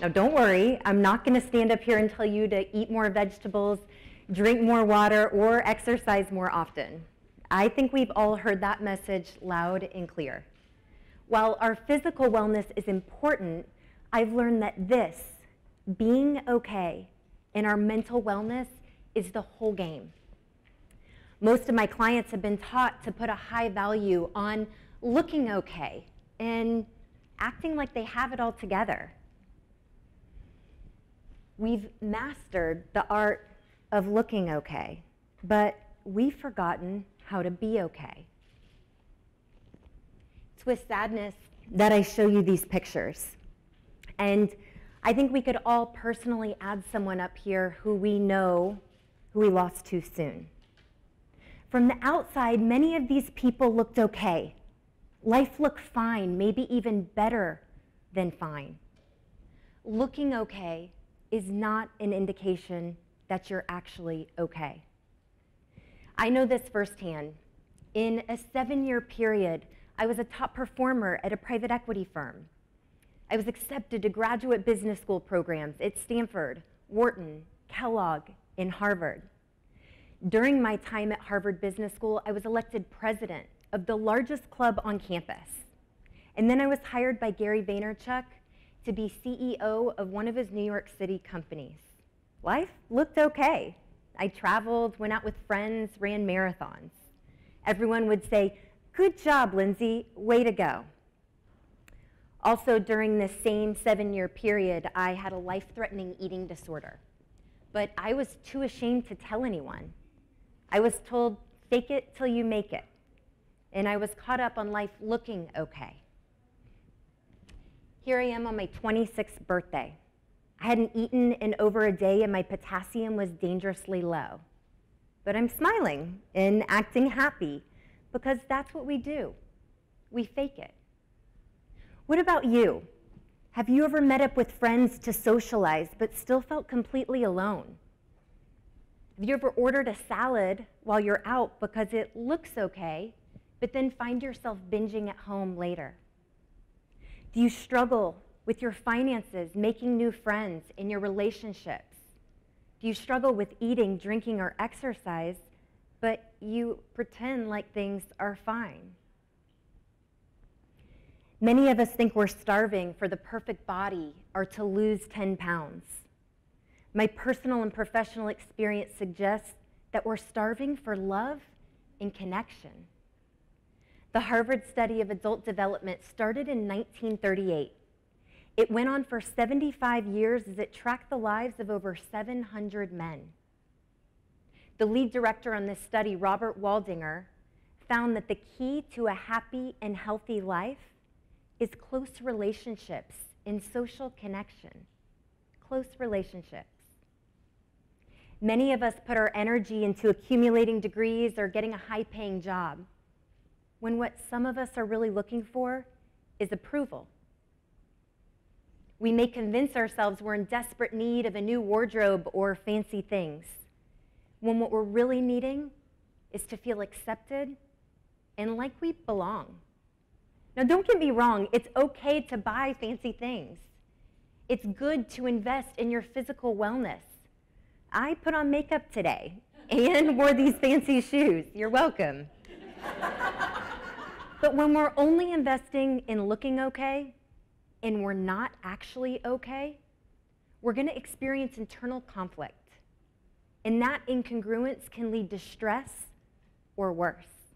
Now don't worry, I'm not going to stand up here and tell you to eat more vegetables, drink more water, or exercise more often. I think we've all heard that message loud and clear. While our physical wellness is important, I've learned that this, being okay, and our mental wellness is the whole game. Most of my clients have been taught to put a high value on looking okay and acting like they have it all together. We've mastered the art of looking okay, but we've forgotten how to be okay. It's with sadness that I show you these pictures. And I think we could all personally add someone up here who we know who we lost too soon. From the outside, many of these people looked okay. Life looked fine, maybe even better than fine. Looking okay is not an indication that you're actually okay. I know this firsthand. In a 7-year period, I was a top performer at a private equity firm. I was accepted to graduate business school programs at Stanford, Wharton, Kellogg, and Harvard. During my time at Harvard Business School, I was elected president of the largest club on campus. And then I was hired by Gary Vaynerchuk to be CEO of one of his New York City companies. Life looked okay. I traveled, went out with friends, ran marathons. Everyone would say, "Good job, Lindsay, way to go." Also, during this same 7-year period, I had a life-threatening eating disorder. But I was too ashamed to tell anyone. I was told, fake it till you make it. And I was caught up on life looking okay. Here I am on my 26th birthday. I hadn't eaten in over a day and my potassium was dangerously low. But I'm smiling and acting happy because that's what we do. We fake it. What about you? Have you ever met up with friends to socialize but still felt completely alone? Have you ever ordered a salad while you're out because it looks okay, but then find yourself binging at home later? Do you struggle with your finances, making new friends in your relationships? Do you struggle with eating, drinking, or exercise, but you pretend like things are fine? Many of us think we're starving for the perfect body or to lose 10 pounds. My personal and professional experience suggests that we're starving for love and connection. The Harvard study of adult development started in 1938. It went on for 75 years as it tracked the lives of over 700 men. The lead director on this study, Robert Waldinger, found that the key to a happy and healthy life is close relationships and social connection. Close relationships. Many of us put our energy into accumulating degrees or getting a high-paying job, when what some of us are really looking for is approval. We may convince ourselves we're in desperate need of a new wardrobe or fancy things, when what we're really needing is to feel accepted and like we belong. Now, don't get me wrong, it's okay to buy fancy things. It's good to invest in your physical wellness. I put on makeup today and wore these fancy shoes. You're welcome. But when we're only investing in looking okay and we're not actually okay, we're going to experience internal conflict. And that incongruence can lead to stress or worse.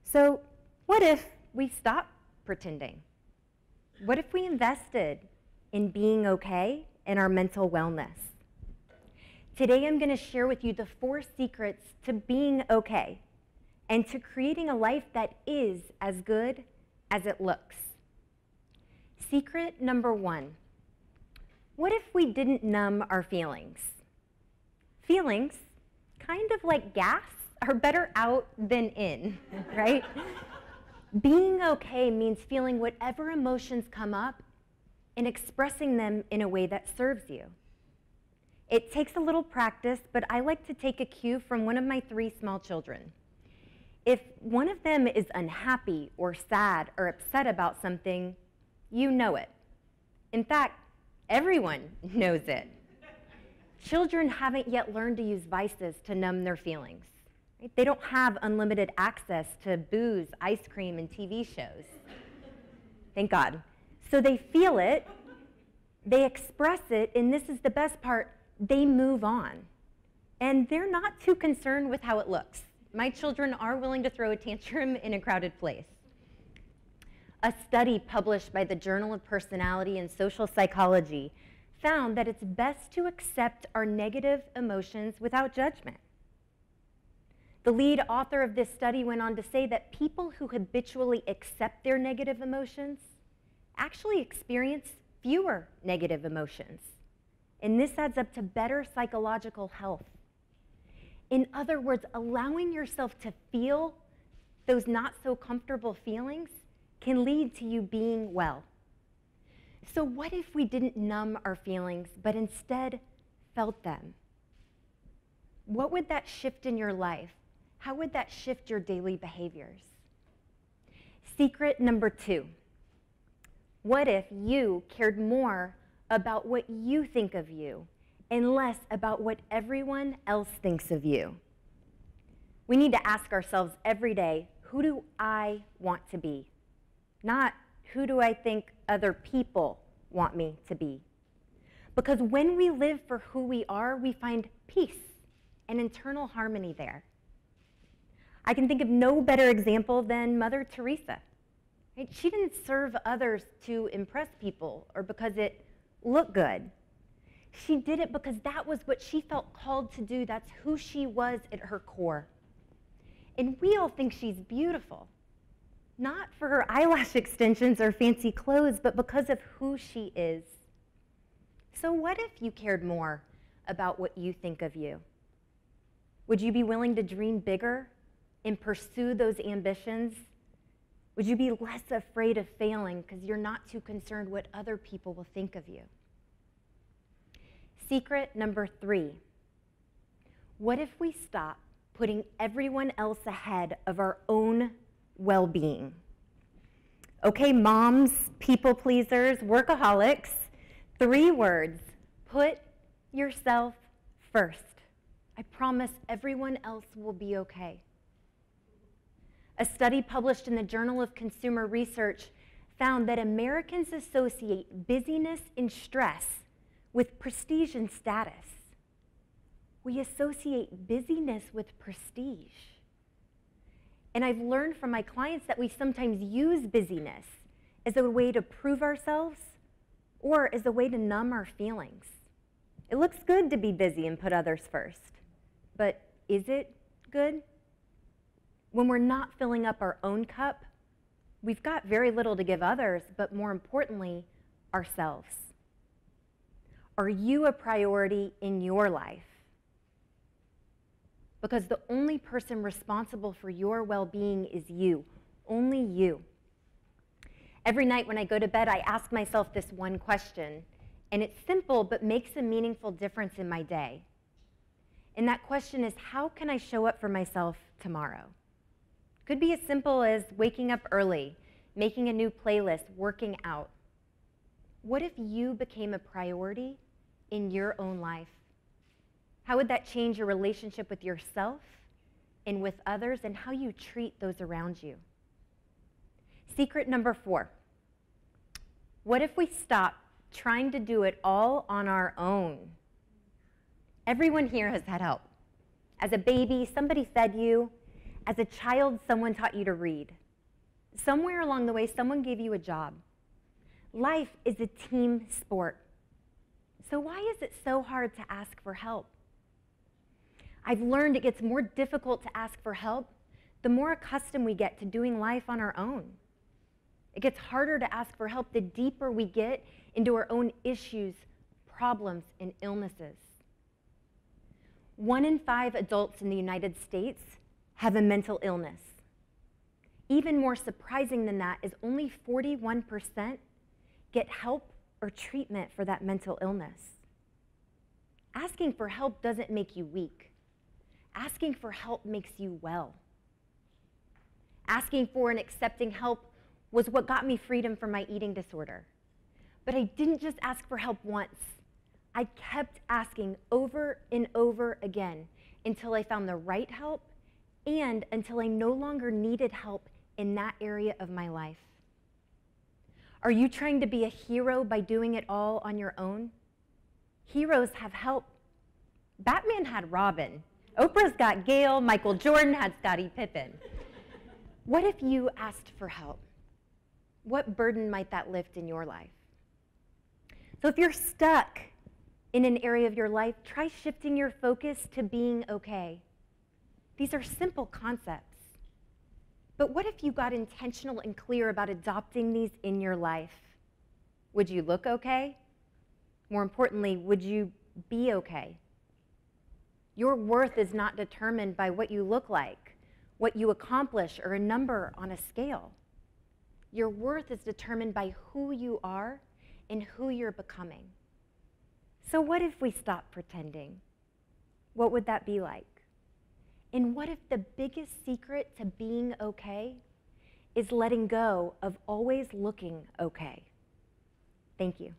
So what if we stop pretending? What if we invested in being okay and our mental wellness? Today I'm going to share with you the 4 secrets to being okay and to creating a life that is as good as it looks. Secret number 1. What if we didn't numb our feelings? Feelings, kind of like gas, are better out than in, right? Being okay means feeling whatever emotions come up and expressing them in a way that serves you. It takes a little practice, but I like to take a cue from one of my 3 small children. If one of them is unhappy or sad or upset about something, you know it. In fact, Everyone knows it. Children haven't yet learned to use vices to numb their feelings. Right? They don't have unlimited access to booze, ice cream, and TV shows. Thank God. So they feel it, they express it, and this is the best part, they move on. And they're not too concerned with how it looks. My children are willing to throw a tantrum in a crowded place. A study published by the Journal of Personality and Social Psychology found that it's best to accept our negative emotions without judgment. The lead author of this study went on to say that people who habitually accept their negative emotions actually experience fewer negative emotions. And this adds up to better psychological health. In other words, allowing yourself to feel those not so comfortable feelings can lead to you being well. So what if we didn't numb our feelings, but instead felt them? What would that shift in your life? How would that shift your daily behaviors? Secret number 2. What if you cared more about what you think of you and less about what everyone else thinks of you? We need to ask ourselves every day, who do I want to be? Not who do I think other people want me to be? Because when we live for who we are, we find peace and internal harmony there. I can think of no better example than Mother Teresa. Right? She didn't serve others to impress people or because it looked good. She did it because that was what she felt called to do. That's who she was at her core. And we all think she's beautiful, not for her eyelash extensions or fancy clothes, but because of who she is. So what if you cared more about what you think of you? Would you be willing to dream bigger and pursue those ambitions? Would you be less afraid of failing because you're not too concerned what other people will think of you? Secret number 3. What if we stop putting everyone else ahead of our own well-being? Okay, moms, people pleasers, workaholics, 3 words: put yourself first. I promise everyone else will be okay. A study published in the Journal of Consumer Research found that Americans associate busyness and stress with prestige and status. We associate busyness with prestige. And I've learned from my clients that we sometimes use busyness as a way to prove ourselves or as a way to numb our feelings. It looks good to be busy and put others first, but is it good? When we're not filling up our own cup, we've got very little to give others, but more importantly, ourselves. Are you a priority in your life? Because the only person responsible for your well-being is you, only you. Every night when I go to bed, I ask myself this one question, and it's simple but makes a meaningful difference in my day. And that question is, how can I show up for myself tomorrow? Could be as simple as waking up early, making a new playlist, working out. What if you became a priority in your own life? How would that change your relationship with yourself and with others and how you treat those around you? Secret number 4. What if we stop trying to do it all on our own? Everyone here has had help. As a baby, somebody fed you. As a child, someone taught you to read. Somewhere along the way, someone gave you a job. Life is a team sport. So why is it so hard to ask for help? I've learned it gets more difficult to ask for help the more accustomed we get to doing life on our own. It gets harder to ask for help the deeper we get into our own issues, problems, and illnesses. 1 in 5 adults in the United States have a mental illness. Even more surprising than that is only 41% get help or treatment for that mental illness. Asking for help doesn't make you weak. Asking for help makes you well. Asking for and accepting help was what got me freedom from my eating disorder. But I didn't just ask for help once. I kept asking over and over again until I found the right help and until I no longer needed help in that area of my life. Are you trying to be a hero by doing it all on your own? Heroes have help. Batman had Robin. Oprah's got Gail. Michael Jordan had Scottie Pippen. What if you asked for help? What burden might that lift in your life? So if you're stuck in an area of your life, try shifting your focus to being okay. These are simple concepts. But what if you got intentional and clear about adopting these in your life? Would you look okay? More importantly, would you be okay? Your worth is not determined by what you look like, what you accomplish, or a number on a scale. Your worth is determined by who you are and who you're becoming. So what if we stop pretending? What would that be like? And what if the biggest secret to being okay is letting go of always looking okay? Thank you.